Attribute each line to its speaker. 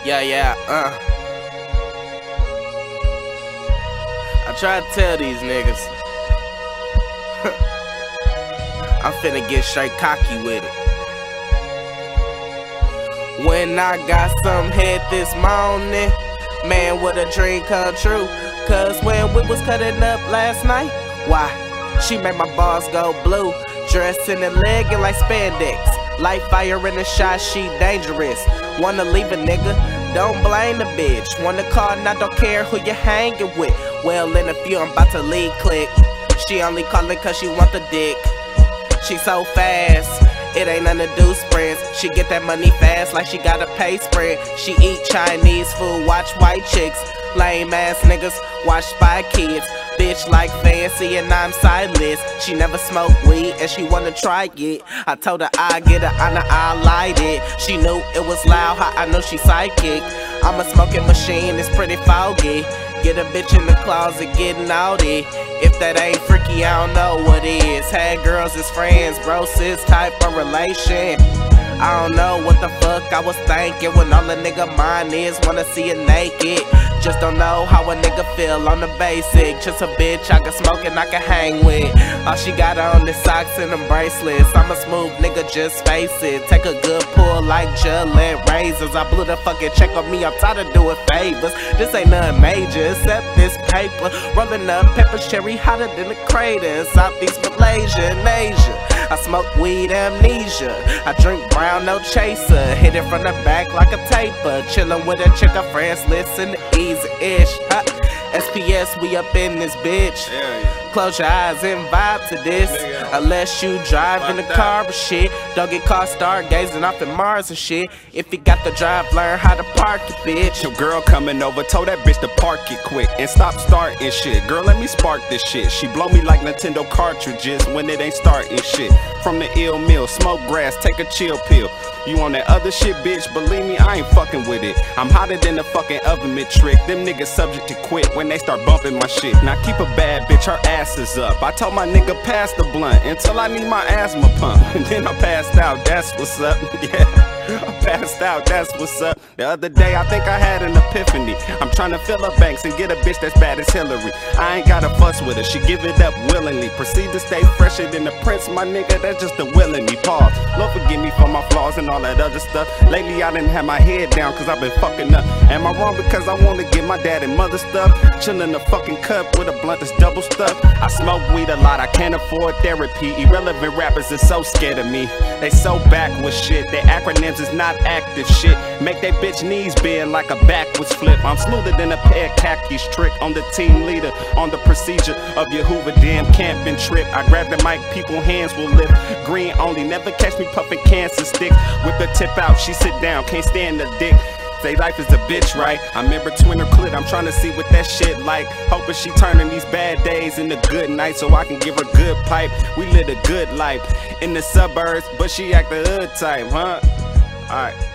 Speaker 1: Yeah. I try to tell these niggas I'm finna get straight cocky with it. When I got some head this morning, man, what a dream come true. Cause when we was cutting up last night, why? She made my balls go blue. Dressed in the leg and like spandex. Light fire in the shot, she dangerous. Wanna leave a nigga? Don't blame the bitch. Wanna call and I don't care who you hanging with. Well, in a few I'm about to lead click. She only calling cause she want the dick. She so fast, it ain't nothing to do sprints. She get that money fast like she got a pay sprint. She eat Chinese food, watch white chicks. Lame ass niggas, watch Spy Kids. Bitch like fancy and I'm sightless. She never smoked weed and she wanna try it. I told her I get her on the I light it. She knew it was loud, how I know she psychic. I'm a smoking machine, it's pretty foggy. Get a bitch in the closet getting naughty. If that ain't freaky, I don't know what is. Had girls as friends, bro, sis type of relation. I don't know what the fuck I was thinking when all a nigga mind is wanna see it naked. Just don't know how a nigga feel on the basic. Just a bitch I can smoke and I can hang with. All she got on is socks and them bracelets. I'm a smooth nigga, just face it. Take a good pull like Gillette razors. I blew the fucking check on me, I'm tired of doing favors. This ain't nothing major except this paper. Rolling up pepper cherry hotter than the crater in Southeast Malaysia and Asia. I smoke weed amnesia. I drink brown, no chaser. Hit it from the back like a taper. Chillin' with a chick, her friends listen to easy-ish. SPS, we up in this bitch. Close your eyes and vibe to this. Unless you drive in the car and shit. Don't get caught stargazing off in Mars and shit. If you got the drive, learn how to park it, bitch.
Speaker 2: Your girl coming over, told that bitch to park it quick and stop starting shit. Girl, let me spark this shit. She blow me like Nintendo cartridges when it ain't starting shit. From the ill mill, smoke grass, take a chill pill. You on that other shit, bitch? Believe me, I ain't fucking with it. I'm hotter than the fucking oven mitt trick. Them niggas subject to quit when they start bumping my shit. Now keep a bad bitch, her ass is up. I told my nigga pass the blunt until I need my asthma pump. And then I passed out, that's what's up. Yeah, I passed out, that's what's up. The other day I think I had an epiphany. I'm trying to fill up banks and get a bitch that's bad as Hillary. I ain't gotta fuss with her, she give it up willingly. Proceed to stay fresher than the prince, my nigga, that's just the willing me. Pause, Lord forgive me for my flaws and all that other stuff. Lately I didn't have my head down cause I've been fucking up. Am I wrong because I wanna get my dad and mother stuff? Chillin' the fucking cup with a blunt that's double stuffed. I smoke weed a lot, I can't afford therapy. Irrelevant rappers is so scared of me. They so backwards shit, their acronyms is not active shit. Make they bitch knees bend like a backwards flip. I'm smoother than a pair of khakis trick. On the team leader, on the procedure of your Hoover Dam camping trip. I grab the mic, people hands will lift. Green only, never catch me puffing cancer sticks. Whip the tip out, she sit down, can't stand the dick. Say life is a bitch, right? I'm in between her clit, I'm trying to see what that shit like. Hoping she turning these bad days into good nights so I can give her good pipe. We live a good life in the suburbs, but she act the hood type, huh? Alright.